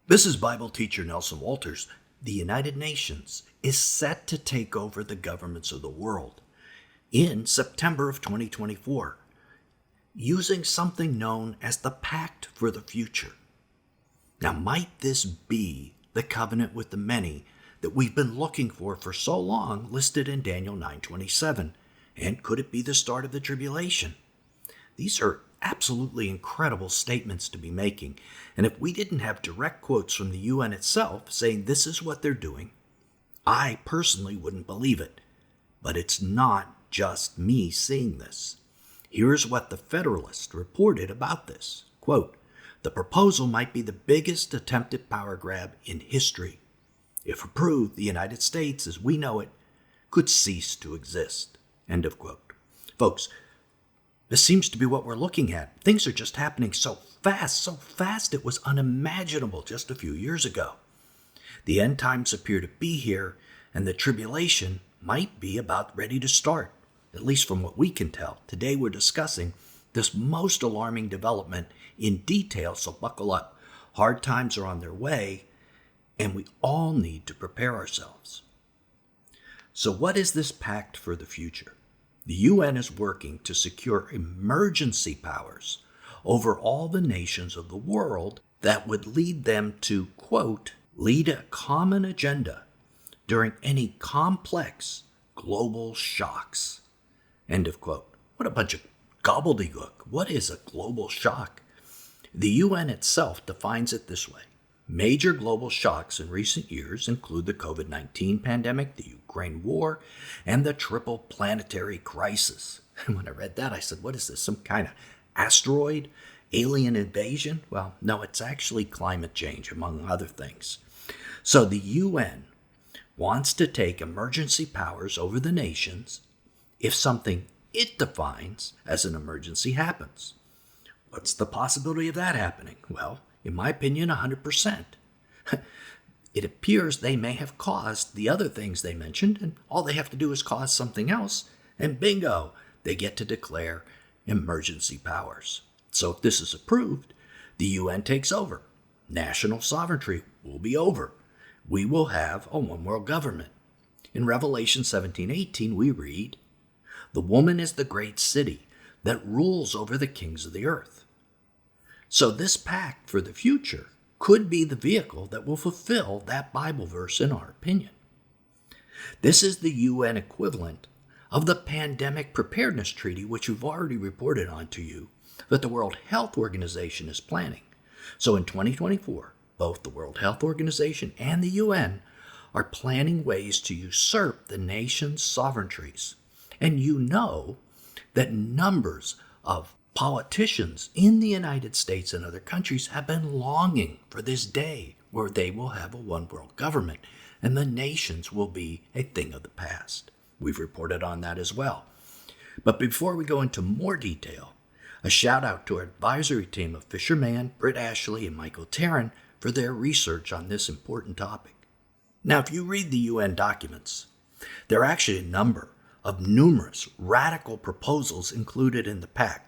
This is Bible teacher Nelson Walters. The United Nations is set to take over the governments of the world in September of 2024, using something known as the Pact for the Future. Now, might this be the covenant with the many that we've been looking for so long, listed in Daniel 9:27? And could it be the start of the tribulation? These are absolutely incredible statements to be making. And if we didn't have direct quotes from the UN itself saying this is what they're doing, I personally wouldn't believe it. But it's not just me seeing this. Here's what the Federalist reported about this. Quote, "The proposal might be the biggest attempted power grab in history. If approved, the United States, as we know it, could cease to exist." End of quote. Folks, this seems to be what we're looking at. Things are just happening so fast it was unimaginable just a few years ago. The end times appear to be here, and the tribulation might be about ready to start, at least from what we can tell. Today we're discussing this most alarming development in detail, so buckle up. Hard times are on their way, and we all need to prepare ourselves. So what is this pact for the future? The UN is working to secure emergency powers over all the nations of the world that would lead them to, quote, lead a common agenda during any complex global shocks. End of quote. What a bunch of gobbledygook. What is a global shock? The UN itself defines it this way. Major global shocks in recent years include the COVID-19 pandemic, the Ukraine war, and the triple planetary crisis. And when I read that, I said, what is this, some kind of asteroid, alien invasion? Well, no, it's actually climate change, among other things. So the UN wants to take emergency powers over the nations if something it defines as an emergency happens. What's the possibility of that happening? Well, in my opinion, 100%. It appears they may have caused the other things they mentioned, and all they have to do is cause something else, and bingo, they get to declare emergency powers. So if this is approved, the UN takes over. National sovereignty will be over. We will have a one-world government. In Revelation 17:18, we read, "The woman is the great city that rules over the kings of the earth." So this pact for the future could be the vehicle that will fulfill that Bible verse in our opinion. This is the UN equivalent of the Pandemic Preparedness Treaty, which we've already reported on to you that the World Health Organization is planning. So in 2024, both the World Health Organization and the UN are planning ways to usurp the nation's sovereignties. And you know that numbers of politicians in the United States and other countries have been longing for this day where they will have a one-world government and the nations will be a thing of the past. We've reported on that as well. But before we go into more detail, a shout out to our advisory team of Fisher Mann, Britt Ashley, and Michael Tarrin for their research on this important topic. Now, if you read the UN documents, there are actually a number of numerous radical proposals included in the pact.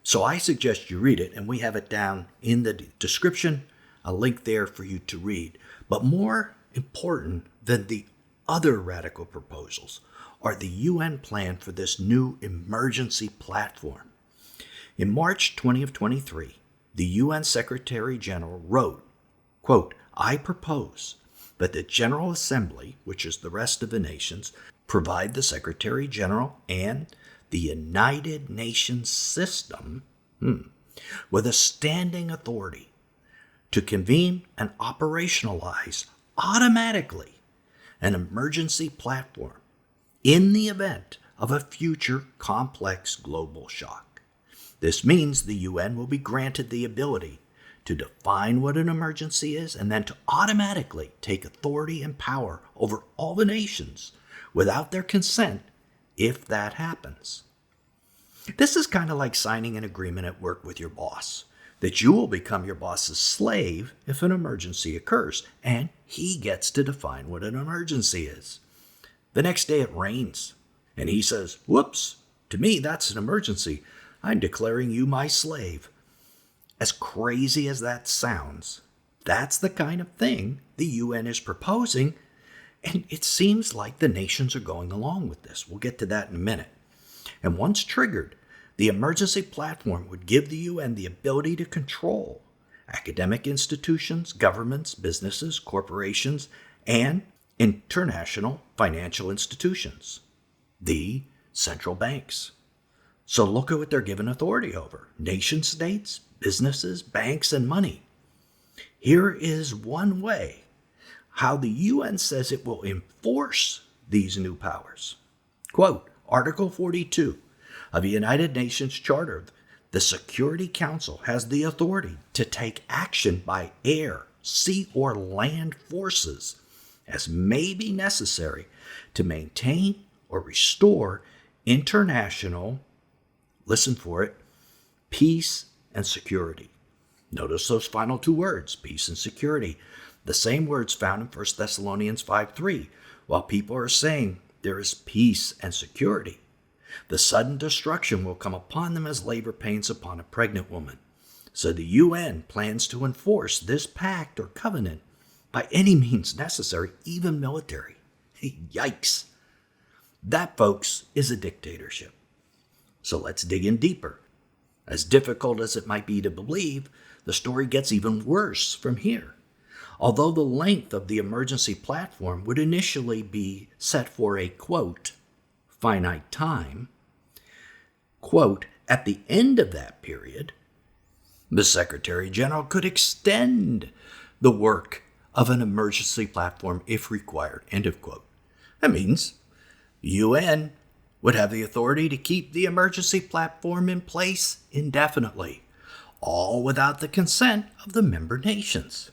So I suggest you read it, and we have it down in the description, a link there for you to read. But more important than the other radical proposals are the UN plan for this new emergency platform. In March 2023, the UN Secretary General wrote, quote, "I propose that the General Assembly, which is the rest of the nations, provide the Secretary General and the United Nations system with a standing authority to convene and operationalize automatically an emergency platform in the event of a future complex global shock. This means the UN will be granted the ability to define what an emergency is and then to automatically take authority and power over all the nations without their consent if that happens. This is kind of like signing an agreement at work with your boss, that you will become your boss's slave if an emergency occurs, and he gets to define what an emergency is. The next day it rains, and he says, "Whoops, to me that's an emergency. I'm declaring you my slave." As crazy as that sounds, That's the kind of thing the UN is proposing, and it seems like the nations are going along with this. We'll get to that in a minute. And once triggered, the emergency platform would give the UN the ability to control academic institutions, governments, businesses, corporations, and international financial institutions, the central banks. So look at what they're given authority over: nation states, businesses, banks, and money. Here is one way how the UN says it will enforce these new powers. Quote, Article 42 of the United Nations Charter, the Security Council has the authority to take action by air, sea, or land forces as may be necessary to maintain or restore international, listen for it, peace and security. Notice those final two words, peace and security. The same words found in 1 Thessalonians 5:3. While people are saying there is peace and security, the sudden destruction will come upon them as labor pains upon a pregnant woman. So the UN plans to enforce this pact or covenant by any means necessary, even military. Yikes. That, folks, is a dictatorship. So let's dig in deeper. As difficult as it might be to believe, the story gets even worse from here. Although the length of the emergency platform would initially be set for a, quote, finite time, quote, at the end of that period, the Secretary General could extend the work of an emergency platform if required, end of quote. That means the UN would have the authority to keep the emergency platform in place indefinitely, all without the consent of the member nations.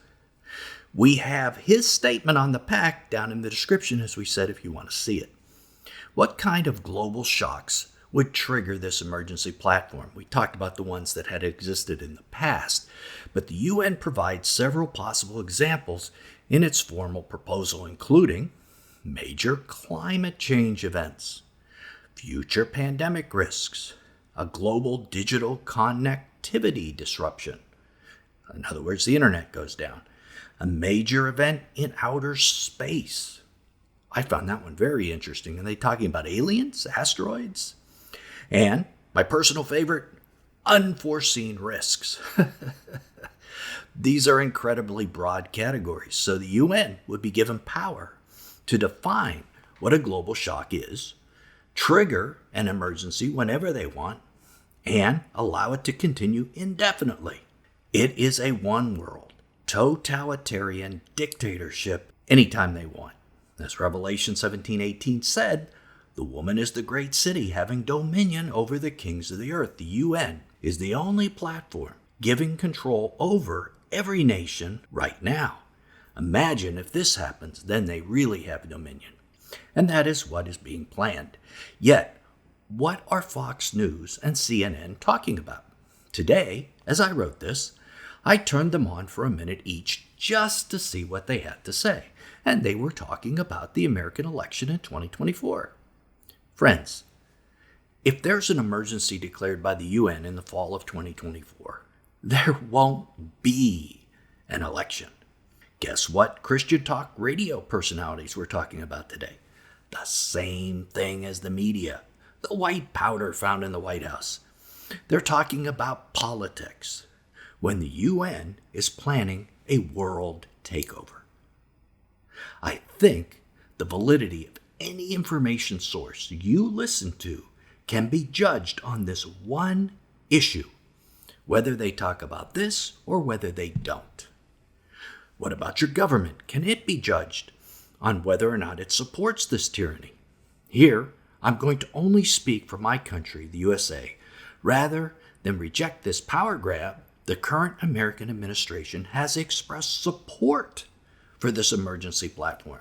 We have his statement on the pact down in the description, as we said, if you want to see it. What kind of global shocks would trigger this emergency platform? We talked about the ones that had existed in the past, but the UN provides several possible examples in its formal proposal, including major climate change events, future pandemic risks, a global digital connectivity disruption. In other words, the internet goes down. A major event in outer space. I found that one very interesting. Are they talking about aliens, asteroids? And my personal favorite, unforeseen risks. These are incredibly broad categories, so the UN would be given power to define what a global shock is, trigger an emergency whenever they want, and allow it to continue indefinitely. It is a one-world, totalitarian dictatorship anytime they want. As Revelation 17:18 said, the woman is the great city having dominion over the kings of the earth. The UN is the only platform giving control over every nation right now. Imagine if this happens, then they really have dominion. And that is what is being planned. Yet, what are Fox News and CNN talking about? Today, as I wrote this, I turned them on for a minute each just to see what they had to say. And they were talking about the American election in 2024. Friends, if there's an emergency declared by the UN in the fall of 2024, there won't be an election. Guess what Christian talk radio personalities were talking about today? The same thing as the media, the white powder found in the White House. They're talking about politics when the UN is planning a world takeover. I think the validity of any information source you listen to can be judged on this one issue, whether they talk about this or whether they don't. What about your government? Can it be judged on whether or not it supports this tyranny? Here, I'm going to only speak for my country, the USA. Rather than reject this power grab, the current American administration has expressed support for this emergency platform.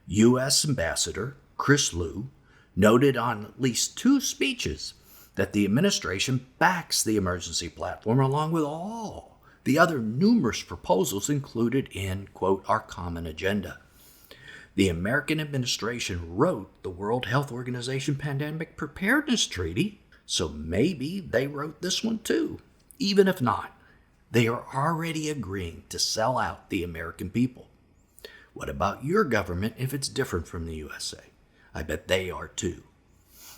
U.S. Ambassador Chris Lu noted on at least 2 speeches that the administration backs the emergency platform along with all the other numerous proposals included in, quote, our common agenda. The American administration wrote the World Health Organization Pandemic Preparedness Treaty, so maybe they wrote this one too. Even if not, They are already agreeing to sell out the American people. What about your government if it's different from the USA? I bet they are too.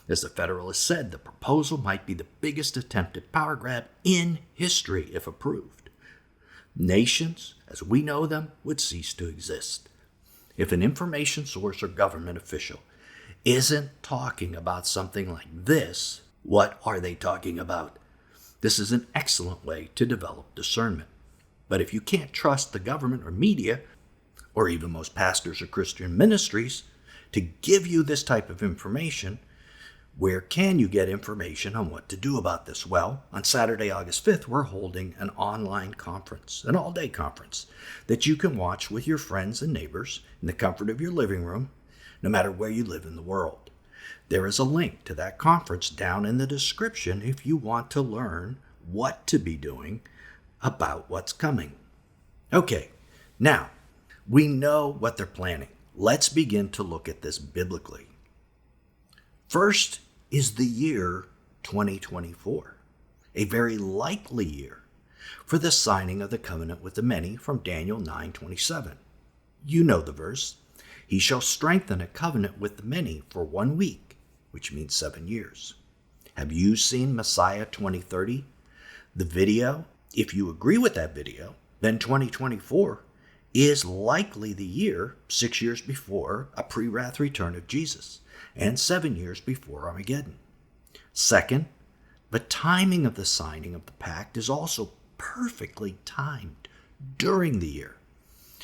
As the Federalist said, the proposal might be the biggest attempted power grab in history if approved. Nations, as we know them, would cease to exist. If an information source or government official isn't talking about something like this, what are they talking about? This is an excellent way to develop discernment. But if you can't trust the government or media, or even most pastors or Christian ministries, to give you this type of information, where can you get information on what to do about this? Well, on Saturday, August 5th, we're holding an online conference, an all-day conference, that you can watch with your friends and neighbors in the comfort of your living room, no matter where you live in the world. There is a link to that conference down in the description if you want to learn what to be doing about what's coming. Okay, now, we know what they're planning. Let's begin to look at this biblically. First is the year 2024, a very likely year for the signing of the covenant with the many from Daniel 9:27. You know the verse. He shall strengthen a covenant with the many for 1 week, which means 7 years. Have you seen Messiah 2030? The video? If you agree with that video, then 2024 is likely the year 6 years before a pre-wrath return of Jesus and 7 years before Armageddon. Second, the timing of the signing of the pact is also perfectly timed during the year.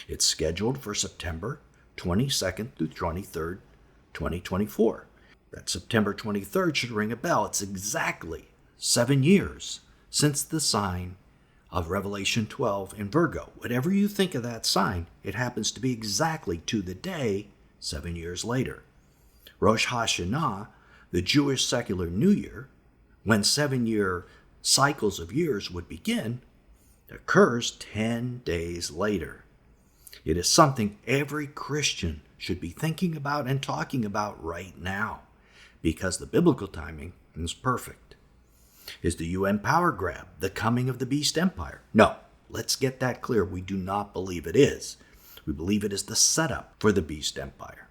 It's scheduled for September 22nd through 23rd, 2024. That September 23rd should ring a bell. It's exactly 7 years since the sign of Revelation 12 in Virgo. Whatever you think of that sign, it happens to be exactly to the day 7 years later. Rosh Hashanah, the Jewish secular New Year, when 7-year cycles of years would begin, occurs 10 days later. It is something every Christian should be thinking about and talking about right now, because the biblical timing is perfect. Is the UN power grab the coming of the beast empire? No, let's get that clear. We do not believe it is. We believe it is the setup for the beast empire.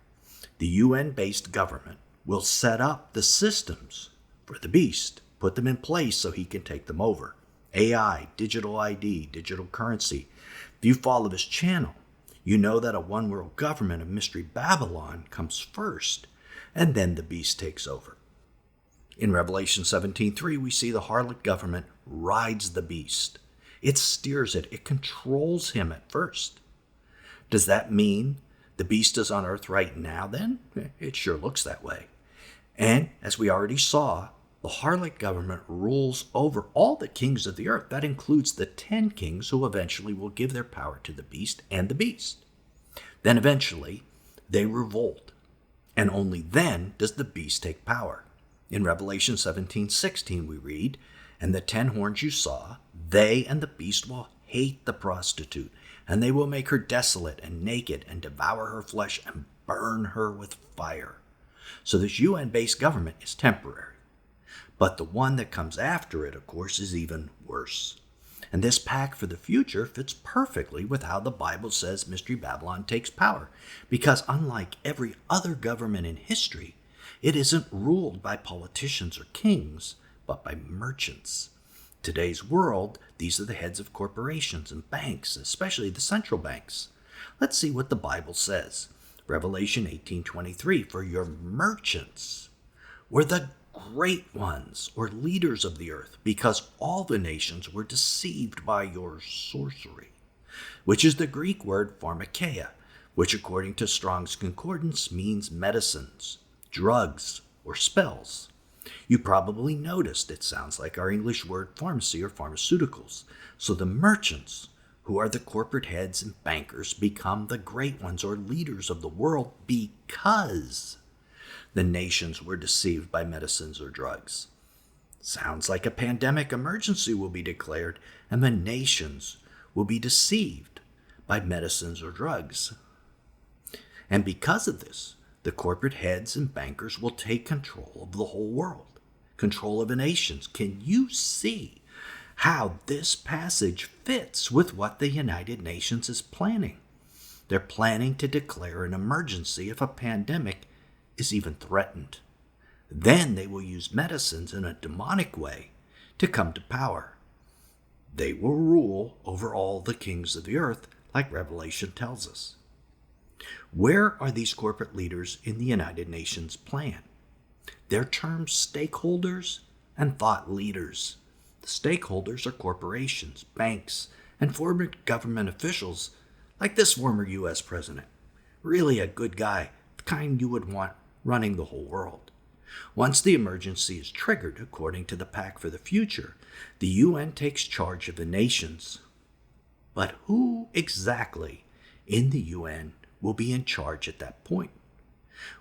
The UN-based government will set up the systems for the beast, put them in place so he can take them over. AI, digital ID, digital currency. If you follow this channel, you know that a one-world government of Mystery Babylon comes first, and then the beast takes over. In Revelation 17:3, we see the harlot government rides the beast. It steers it. It controls him at first. Does that mean the beast is on earth right now then? It sure looks that way. And as we already saw, the harlot government rules over all the kings of the earth. That includes the 10 kings who eventually will give their power to the beast and the beast. Then eventually, they revolt. And only then does the beast take power. In Revelation 17:16 we read, "And the 10 horns you saw, they and the beast will hate the prostitute, and they will make her desolate and naked and devour her flesh and burn her with fire." So this UN-based government is temporary. But the one that comes after it, of course, is even worse. And this pact for the future fits perfectly with how the Bible says Mystery Babylon takes power, because unlike every other government in history, it isn't ruled by politicians or kings, but by merchants. Today's world, these are the heads of corporations and banks, especially the central banks. Let's see what the Bible says. Revelation 18:23, "For your merchants were the great ones, or leaders of the earth, because all the nations were deceived by your sorcery," which is the Greek word pharmakeia, which according to Strong's Concordance means medicines, drugs, or spells. You probably noticed it sounds like our English word pharmacy or pharmaceuticals. So the merchants, who are the corporate heads and bankers, become the great ones or leaders of the world because the nations were deceived by medicines or drugs. Sounds like a pandemic emergency will be declared and the nations will be deceived by medicines or drugs. And because of this, the corporate heads and bankers will take control of the whole world, control of the nations. Can you see how this passage fits with what the United Nations is planning. They're planning to declare an emergency if a pandemic is even threatened. Then they will use medicines in a demonic way to come to power. They will rule over all the kings of the earth, like Revelation tells us. Where are these corporate leaders in the United Nations plan? They're termed stakeholders and thought leaders. The stakeholders are corporations, banks, and former government officials like this former U.S. president. Really a good guy, the kind you would want running the whole world. Once the emergency is triggered, according to the Pact for the Future, the UN takes charge of the nations. But who exactly in the UN will be in charge at that point?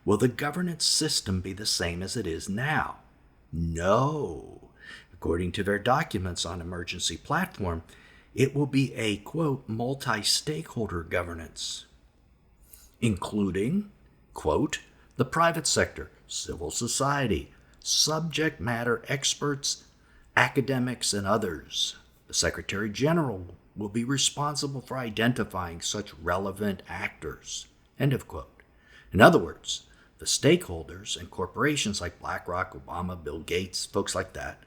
Will the governance system be the same as it is now? No. According to their documents on emergency platform, it will be a, quote, multi-stakeholder governance, including, quote, the private sector, civil society, subject matter experts, academics, and others. The Secretary General will be responsible for identifying such relevant actors, end of quote. In other words, the stakeholders and corporations like BlackRock, Obama, Bill Gates, folks like that,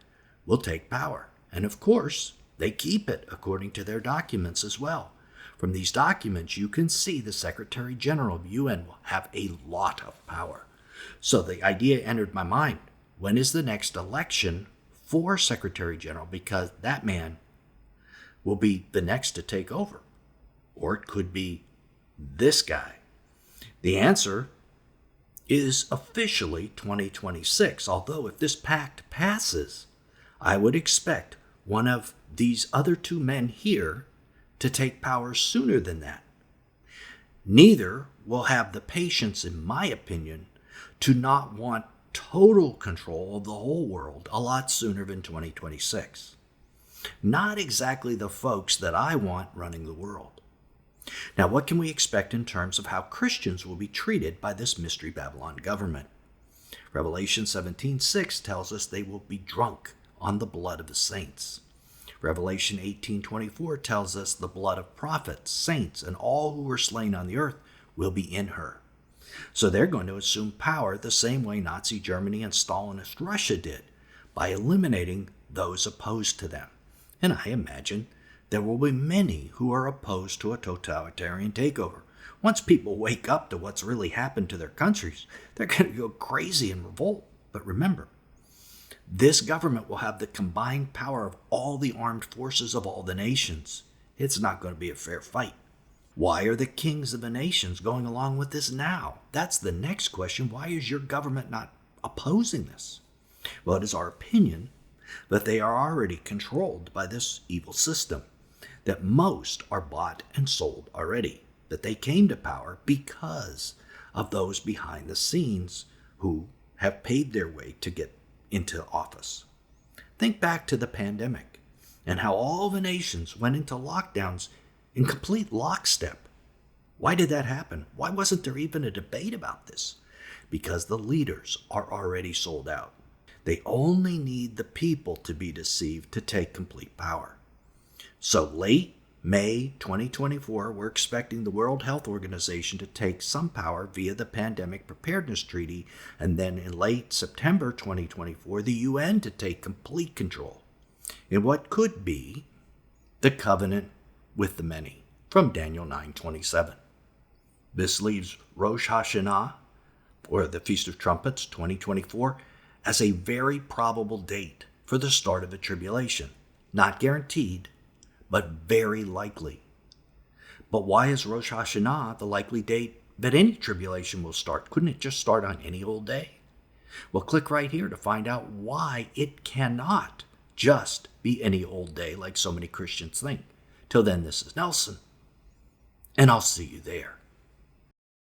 will take power. And of course, they keep it according to their documents as well. From these documents, you can see the Secretary General of UN will have a lot of power. So the idea entered my mind, when is the next election for Secretary General? Because that man will be the next to take over. Or it could be this guy. The answer is officially 2026, although if this pact passes, I would expect one of these other two men here to take power sooner than that. Neither will have the patience, in my opinion, to not want total control of the whole world a lot sooner than 2026. Not exactly the folks that I want running the world. Now, what can we expect in terms of how Christians will be treated by this Mystery Babylon government? Revelation 17:6 tells us they will be drunk on the blood of the saints. Revelation 18:24 tells us the blood of prophets, saints, and all who were slain on the earth will be in her. So they're going to assume power the same way Nazi Germany and Stalinist Russia did, by eliminating those opposed to them. And I imagine there will be many who are opposed to a totalitarian takeover. Once people wake up to what's really happened to their countries, they're going to go crazy and revolt. But remember, this government will have the combined power of all the armed forces of all the nations. It's not going to be a fair fight. Why are the kings of the nations going along with this now? That's the next question. Why is your government not opposing this? Well, it is our opinion that they are already controlled by this evil system, that most are bought and sold already, that they came to power because of those behind the scenes who have paved their way to get into office. Think back to the pandemic and how all the nations went into lockdowns in complete lockstep. Why did that happen? Why wasn't there even a debate about this? Because the leaders are already sold out. They only need the people to be deceived to take complete power. So late May 2024, we're expecting the World Health Organization to take some power via the Pandemic Preparedness Treaty, and then in late September 2024, the UN to take complete control in what could be the covenant with the many from Daniel 9:27. This leaves Rosh Hashanah, or the Feast of Trumpets 2024, as a very probable date for the start of the tribulation. Not guaranteed, but very likely. But why is Rosh Hashanah the likely date that any tribulation will start? Couldn't it just start on any old day? Well, click right here to find out why it cannot just be any old day like so many Christians think. Till then, this is Nelson, and I'll see you there.